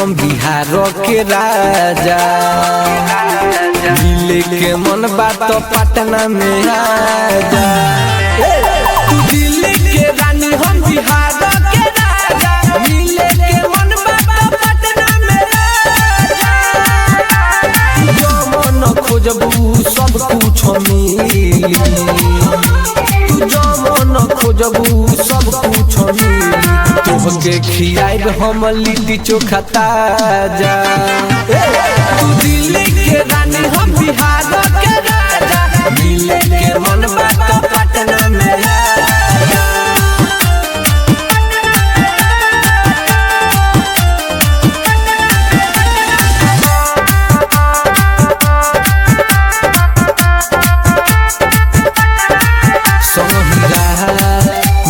हम बिहार के राजा। मिले के मन बात तो पटना में आजा। तू दिल्ली के रानी हम बिहार के राजा। मिले के मन बात तो पटना में आजा। जो मन खोजबू सब कुछ मिली। तू जो मन खोजबू सब कुछ मिली। तोहके खियाइब हम लिट्टी चोखा ताजा। तू दिल्ली के रानी हम बिहार के राजा। मिले के मन बात तो पटना में आजा।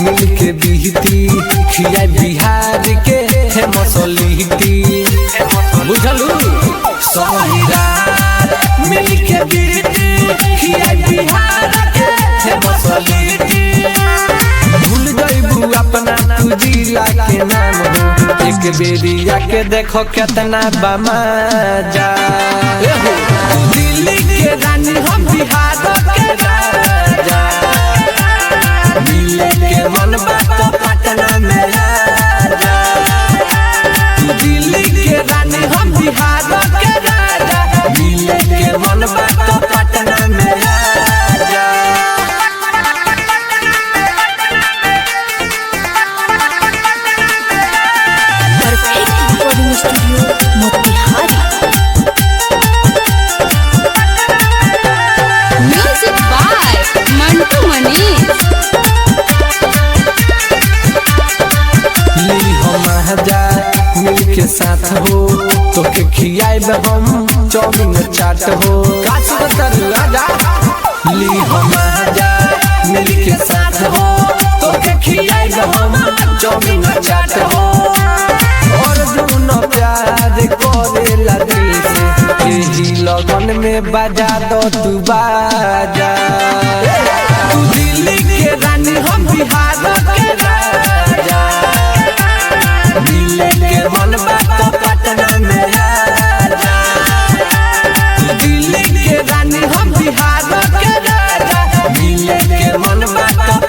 मिल के बीती खिया बिहार के फेमस लिट्टी। बुझलू सोहिरा मिल के बीती खिया बिहार के फेमस लिट्टी। भूल गईबू अपना तू जिला के नाम हो। एक बेरिया के देखो कितना बमजा। दिल्ली के रानी हम बिहार के राजा। मिले के मन बात तो पटना में आजा। तू दिल्ली के रानी हम बिहार के राजा। मिले के मन बात तो पटना में आजा। Perfect recording studio Motihari. Music by Mantu Manish. मिल के साथ हो तोके खियाइब हम चाउमीन चाट हो। ली हम मिल के साथ हो तोके खियाइब हम चाउमीन चाट हो। और दोनों प्यार करेला दिल से। यही लगन में बजा दो तू बाजा। तू दिल्ली के रानी हम बिहार के राजा। मिले के मन बात तो पटना में आजा। तू दिल्ली के रानी हम बिहार के राजा। मिले के मन बात तो